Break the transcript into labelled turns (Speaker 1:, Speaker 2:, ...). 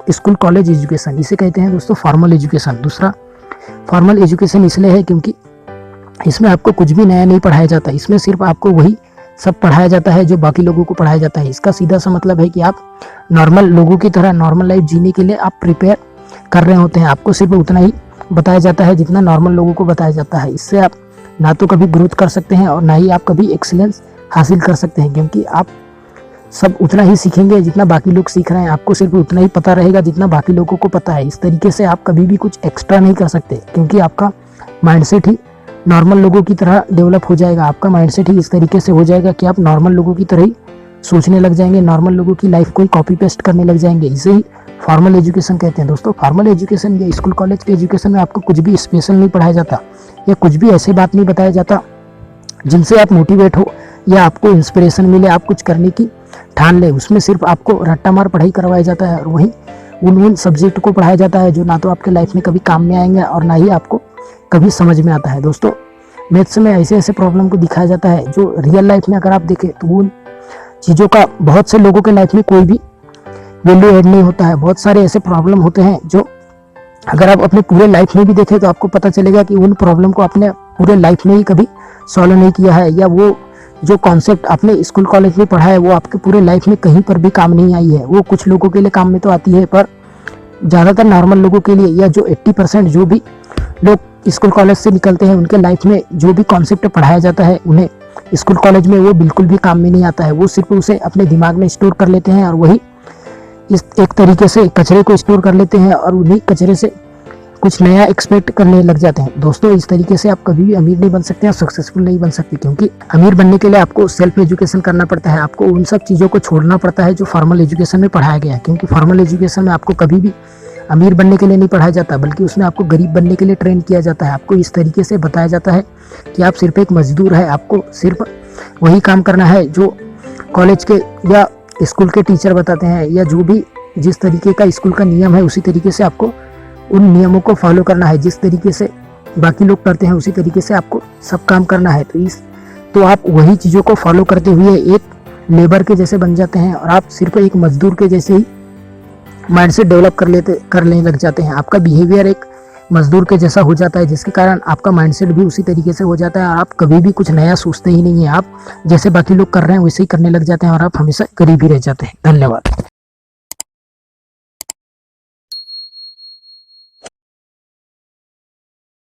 Speaker 1: School college education, इसे कहते हैं दोस्तों फॉर्मल एजुकेशन। दूसरा फॉर्मल एजुकेशन इसलिए है क्योंकि इसमें आपको कुछ भी नया नहीं पढ़ाया जाता, इसमें सिर्फ आपको वही सब पढ़ाया जाता है जो बाकी लोगों को पढ़ाया जाता है। इसका सीधा सा मतलब है कि आप नॉर्मल लोगों की तरह नॉर्मल लाइफ जीने के लिए आप प्रिपेयर कर रहे होते हैं। आपको सिर्फ उतना ही बताया जाता है जितना नॉर्मल लोगों को बताया जाता है। इससे आप ना तो कभी ग्रोथ कर सकते हैं और ना ही आप कभी एक्सीलेंस हासिल कर सकते हैं, क्योंकि आप सब उतना ही सीखेंगे जितना बाकी लोग सीख रहे हैं। आपको सिर्फ उतना ही पता रहेगा जितना बाकी लोगों को पता है। इस तरीके से आप कभी भी कुछ एक्स्ट्रा नहीं कर सकते, क्योंकि आपका माइंडसेट ही नॉर्मल लोगों की तरह डेवलप हो जाएगा। आपका माइंडसेट ही इस तरीके से हो जाएगा कि आप नॉर्मल लोगों की तरह ही सोचने लग जाएंगे, नॉर्मल लोगों की लाइफ को ही कॉपी पेस्ट करने लग जाएंगे। इसे ही फॉर्मल एजुकेशन कहते हैं दोस्तों। फॉर्मल एजुकेशन या स्कूल कॉलेज के एजुकेशन में आपको कुछ भी स्पेशल नहीं पढ़ाया जाता, या कुछ भी ऐसे बात नहीं बताया जाता जिनसे आप मोटिवेट हो या आपको इंस्पिरेशन मिले, आप कुछ करने की ठान ले। उसमें सिर्फ आपको रट्टा मार पढ़ाई करवाया जाता है और वहीं उन सब्जेक्ट को पढ़ाया जाता है जो ना तो आपके लाइफ में कभी काम में आएंगे और ना ही आपको कभी समझ में आता है। दोस्तों मैथ्स में ऐसे ऐसे प्रॉब्लम को दिखाया जाता है जो रियल लाइफ में अगर आप देखें तो उन चीज़ों का बहुत से लोगों के लाइफ में कोई भी वैल्यू ऐड नहीं होता है। बहुत सारे ऐसे प्रॉब्लम होते हैं जो अगर आप अपने पूरे लाइफ में भी देखें तो आपको पता चलेगा कि उन प्रॉब्लम को आपने पूरे लाइफ में ही कभी सॉल्व नहीं किया है, या वो जो कॉन्सेप्ट आपने स्कूल कॉलेज में पढ़ा है वो आपके पूरे लाइफ में कहीं पर भी काम नहीं आई है। वो कुछ लोगों के लिए काम में तो आती है, पर ज़्यादातर नॉर्मल लोगों के लिए, या जो 80% जो भी लोग स्कूल कॉलेज से निकलते हैं उनके लाइफ में जो भी कॉन्सेप्ट पढ़ाया जाता है उन्हें स्कूल कॉलेज में वो बिल्कुल भी काम में नहीं आता है। वो सिर्फ उसे अपने दिमाग में स्टोर कर लेते हैं और वही इस एक तरीके से कचरे को स्टोर कर लेते हैं और उन्हीं कचरे से कुछ नया एक्सपेक्ट करने लग जाते हैं। दोस्तों इस तरीके से आप कभी भी अमीर नहीं बन सकते और सक्सेसफुल नहीं बन सकते, क्योंकि अमीर बनने के लिए आपको सेल्फ एजुकेशन करना पड़ता है। आपको उन सब चीज़ों को छोड़ना पड़ता है जो फॉर्मल एजुकेशन में पढ़ाया गया है, क्योंकि फॉर्मल एजुकेशन में आपको कभी भी अमीर बनने के लिए नहीं पढ़ाया जाता, बल्कि उसमें आपको गरीब बनने के लिए ट्रेन किया जाता है। आपको इस तरीके से बताया जाता है कि आप सिर्फ एक मजदूर है, आपको सिर्फ वही काम करना है जो कॉलेज के या स्कूल के टीचर बताते हैं, या जो भी जिस तरीके का स्कूल का नियम है उसी तरीके से आपको उन नियमों को फॉलो करना है। जिस तरीके से बाकी लोग करते हैं उसी तरीके से आपको सब काम करना है। तो आप वही चीज़ों को फॉलो करते हुए एक लेबर के जैसे बन जाते हैं और आप सिर्फ एक मजदूर के जैसे ही माइंडसेट डेवलप करने लग जाते हैं। आपका बिहेवियर एक मजदूर के जैसा हो जाता है, जिसके कारण आपका माइंडसेट भी उसी तरीके से हो जाता है और आप कभी भी कुछ नया सोचते ही नहीं है। आप जैसे बाकी लोग कर रहे हैं वैसे ही करने लग जाते हैं और आप हमेशा गरीब ही रह जाते हैं। धन्यवाद।